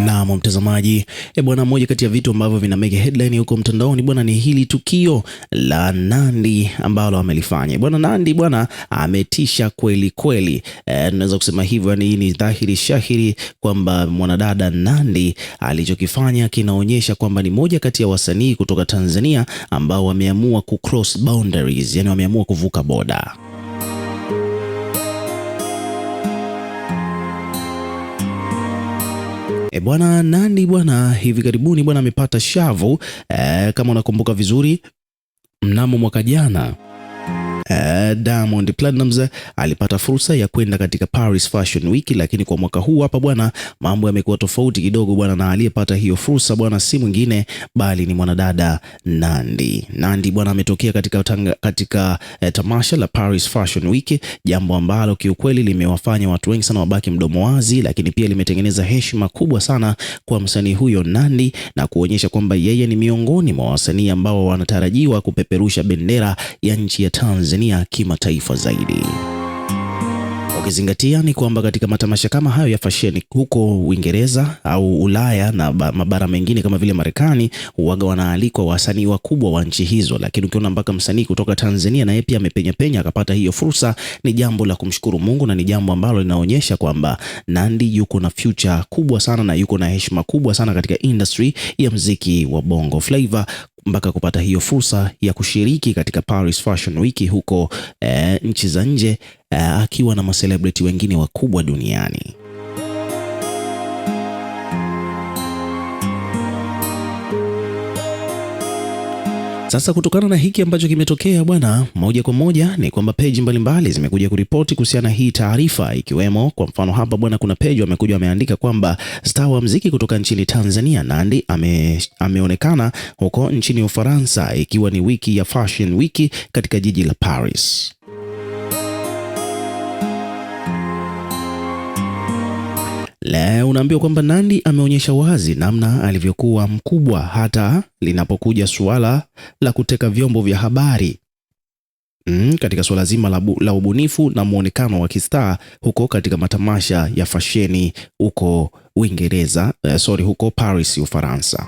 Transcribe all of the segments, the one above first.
Na mtazamaji, bwana, moja kati ya vitu ambavyo vina make headline huko mtandaoni bwana ni hili tukio la Nandy ambalo amelifanya. Bwana Nandy bwana ametisha kweli kweli. Tunaweza kusema hivyo, yani ni dhahiri shahiri kwamba mwanadada Nandy alichokifanya kinaonyesha kwamba ni moja kati ya wasanii kutoka Tanzania ambao wameamua ku cross boundaries, yani wameamua kuvuka boda. Bwana Nandy bwana hivi karibuni bwana amepata shavu kama unakumbuka vizuri, mnamo mwaka jana Diamond Platnumz alipata fursa ya kwenda katika Paris Fashion Week, lakini kwa mwaka huu hapa bwana mambo yamekuwa tofauti kidogo bwana, na aliyepata hiyo fursa bwana si mwingine bali ni mwanadada Nandy. Nandy bwana ametokea katika tamasha la Paris Fashion Week, jambo ambalo kiukweli limewafanya watu wengi sana wabaki mdomo wazi, lakini pia limetengeneza heshima kubwa sana kwa msanii huyo Nandy na kuonyesha kwamba yeye ni miongoni mwa wasanii ambao wanatarajiwa kupeperusha bendera ya nchi ya Tanzania kimataifa zaidi. Ukizingatia ni kwamba katika matamasha kama hayo ya fashion huko Uingereza au Ulaya na mabara mengine kama vile Marekani, huaga wanaalikwa wasanii wakubwa wa nchi hizo, lakini ukiona mpaka msanii kutoka Tanzania na yeye pia amepenya akapata hiyo fursa, ni jambo la kumshukuru Mungu na ni jambo ambalo linaonyesha kwamba Nandy yuko na future kubwa sana na yuko na heshima kubwa sana katika industry ya muziki wa Bongo Flava, mpaka kupata hiyo fursa ya kushiriki katika Paris Fashion Week huko nchi za nje akiwa na macelebrity wengine wakubwa duniani. Sasa kutokana na hiki ambacho kimetokea bwana, moja kwa moja ni kwamba page mbalimbali zimekuja kuripoti kuhusiana na hii taarifa, ikiwemo kwa mfano hapa bwana, kuna page wamekuja wameandika kwamba star wa muziki kutoka nchini Tanzania Nandy ameonekana huko nchini Ufaransa, ikiwa ni wiki ya Fashion Week katika jiji la Paris. Leo unaambiwa kwamba Nandy ameonyesha wazi namna alivyokuwa mkubwa hata linapokuja suala la kuteka vyombo vya habari katika suala zima la ubunifu na muonekano wa kistaa huko katika matamasha ya fasheni huko huko Paris, Ufaransa.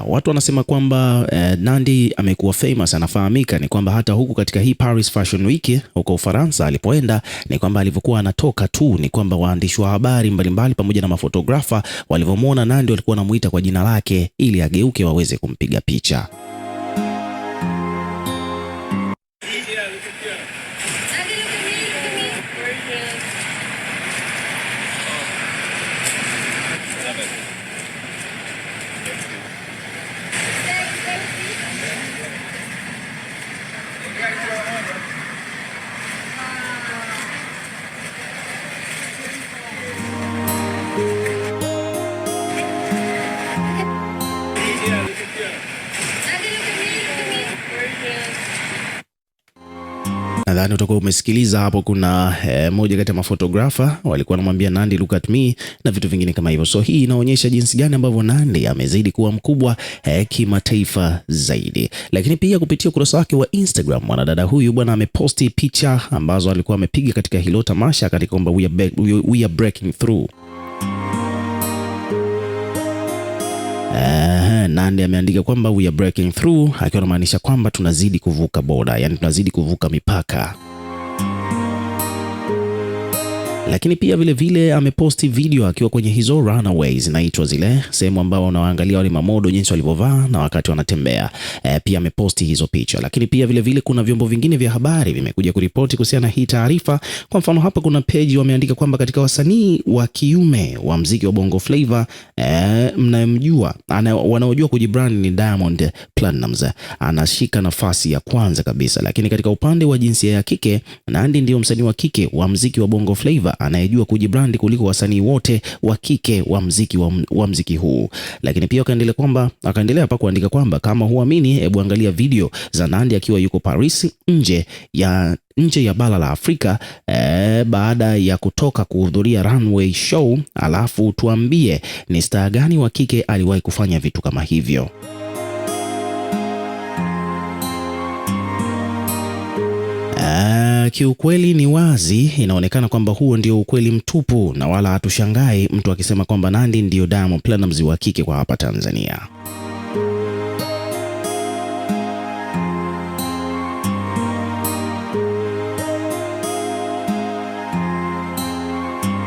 Watu wanasema kwamba Nandy amekuwa famous, anafahamika, ni kwamba hata huku katika hii Paris Fashion Week huko Ufaransa alipoenda, ni kwamba alivyokuwa anatoka tu, ni kwamba waandishi wa habari mbalimbali pamoja na mafotografa walivyomwona Nandy walikuwa wanamuita kwa jina lake ili ageuke waweze kumpiga picha. Nadhani utakuwa umesikiliza hapo, kuna moja kati ya mafotografa walikuwa wanamwambia Nandy look at me na vitu vingine kama hivyo. So hii inaonyesha jinsi gani ambavyo Nandy amezidi kuwa mkubwa kimataifa zaidi. Lakini pia kupitia ukurasa wake wa Instagram, mwanadada huyu bwana ameposti picha ambazo alikuwa amepiga katika hilo tamasha katika kwamba we are breaking through. Nandy ameandika kwamba we are breaking through, akiwa anamaanisha kwamba tunazidi kuvuka boda, yani tunazidi kuvuka mipaka. Lakini pia vile vile ameposti video akiwa kwenye hizo runaways, naitwa zile sehemu ambao unaangalia wale mamodo jinsi walivyovaa na wakati wanatembea. Pia ameposti hizo picha. Lakini pia vile vile kuna vyombo vingine vya habari vimekuja kuripoti kuhusiana na hii taarifa. Kwa mfano hapa kuna page wameandika kwamba katika wasanii wa kiume wa muziki wa Bongo Flava mnayemjua wanaojua kujibrand ni Diamond Platnumz, anashika nafasi ya kwanza kabisa. Lakini katika upande wa jinsia ya kike, Nandy ndio msanii wa kike wa muziki wa Bongo Flava anayejua kujibrandi kuliko wasanii wote wa kike wa muziki huu. Lakini pia akaendelea hapa kuandika kwamba kama huamini, hebu angalia video za Nandy akiwa yuko Paris nje ya bara la Afrika baada ya kutoka kuhudhuria runway show, alafu tuambie ni star gani wa kike aliwahi kufanya vitu kama hivyo. Kiukweli ni wazi, inaonekana kwamba huo ndio ukweli mtupu, na wala hatushangai mtu akisema kwamba Nandy ndio Diamond Platnumz wa kike kwa hapa Tanzania.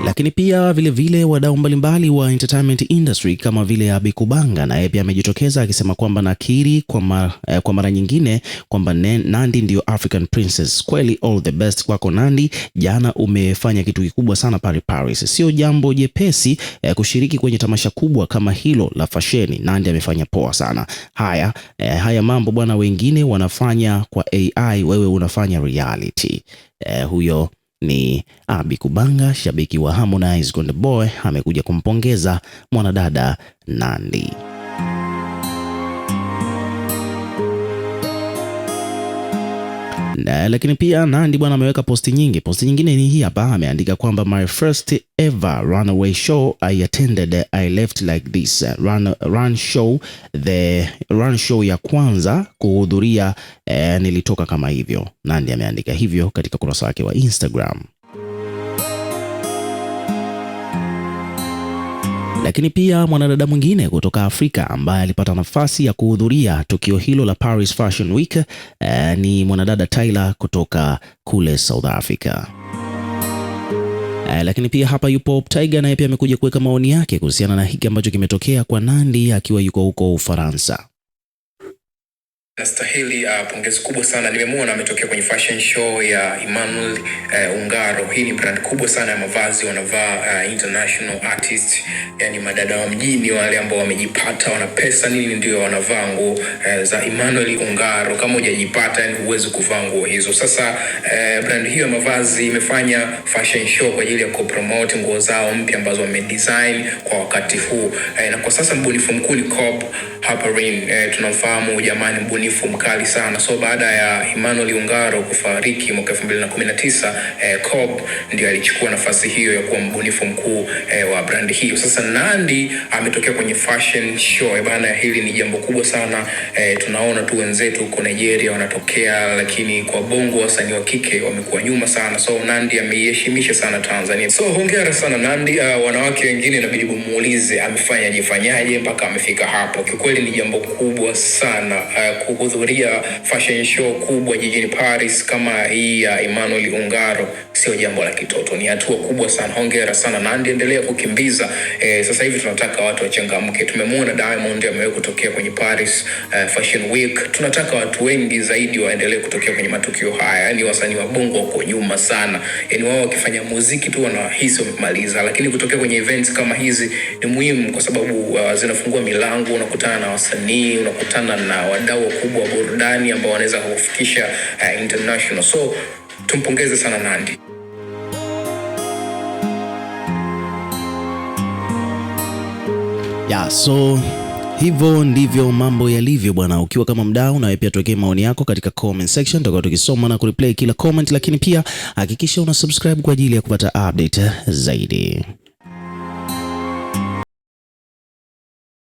Lakini pia vile wadau mbalimbali wa entertainment industry kama vile Abi Kubanga naye pia amejitokeza akisema kwamba nakiri kwa mara nyingine kwamba Nandy ndio African Princess. Kweli, all the best kwako Nandy, jana umefanya kitu kikubwa sana pale Paris. Sio jambo jepesi kushiriki kwenye tamasha kubwa kama hilo la fasheni. Nandy amefanya poa sana. Haya mambo bwana, wengine wanafanya kwa AI, wewe unafanya reality. Huyo ni Abi Kubanga, shabiki wa Harmonize Konde Boy, amekuja kumpongeza mwanadada Nandy. Lakini pia Nandy bwana ameweka posti nyingi. Posti nyingine ni hii hapa, ameandika kwamba my first ever runaway show I attended, I left like this. Run show ya kwanza kuhudhuria, nilitoka kama hivyo. Nandy ameandika hivyo katika kurasa wake wa Instagram. Lakini pia mwanadada mwingine kutoka Afrika ambaye alipata nafasi ya kuhudhuria tukio hilo la Paris Fashion Week ni mwanadada Tyla kutoka kule South Africa. Lakini pia hapa yupo Tyga, naye pia amekuja kuweka maoni yake kuhusiana na hiki ambacho kimetokea kwa Nandy akiwa yuko huko Ufaransa. Nastahili pongezi kubwa sana. Nimemwona ametokea kwenye fashion show ya Emmanuel Ungaro. Hii ni brand kubwa sana ya mavazi, wanavaa international artists, yani madada wa mjini wale ambao wamejipata, wana pesa nini, ndio wanavaa nguo za Emmanuel Ungaro. Kama hujajipata, yani huwezi kuvaa nguo hizo. Sasa brand hiyo ya mavazi imefanya fashion show kwa ajili ya kupromote nguo zao mpya ambazo wamedesign kwa wakati huu. Na kwa sasa mbunifu mkuu ni Cobb Halperin. Tunamfahamu jamani, mbunifu mkali sana. So baada ya Emmanuel Ungaro kufariki mwaka 2019, Cobb ndio alichukua nafasi hiyo ya kuwa mbunifu mkuu wa brand hiyo. Sasa Nandy ametokea kwenye fashion show bana, hili ni jambo kubwa sana. Tunaona tu wenzetu huko Nigeria wanatokea, lakini kwa bongo wasanii wa kike wamekuwa nyuma sana. So Nandy ameiheshimisha sana Tanzania. So hongera sana Nandy. Wanawake wengine inabidi muulize amefanyaje mpaka amefika hapo. Kweli ni jambo kubwa sana kuhudhuria fashion show kubwa jijini Paris kama hii ya Emmanuel Ungaro. Sio jambo la kitoto, ni hatua kubwa sana. Hongera sana Nandy, endelea kukimbiza. Sasa hivi tunataka watu wachangamke. Tumemwona Diamond amewahi kutokea kwenye Paris Fashion Week. Tunataka watu wengi zaidi waendelee kutokea kwenye matukio haya. Yani wasanii wa bongo wako nyuma sana. Yani wao wakifanya muziki tu wanahisi wamemaliza, lakini kutokea kwenye events kama hizi ni muhimu kwa sababu zinafungua milango, unakutana na wasanii, unakutana na wadau wakubwa wa burudani ambao wanaweza kufikisha international. So tumpongeze sana Nandy. So hivyo ndivyo mambo yalivyo bwana. Ukiwa kama mdau, na pia tuwekee maoni yako katika comment section, tutakuwa tukisoma na kureplay kila comment, lakini pia hakikisha una subscribe kwa ajili ya kupata update zaidi.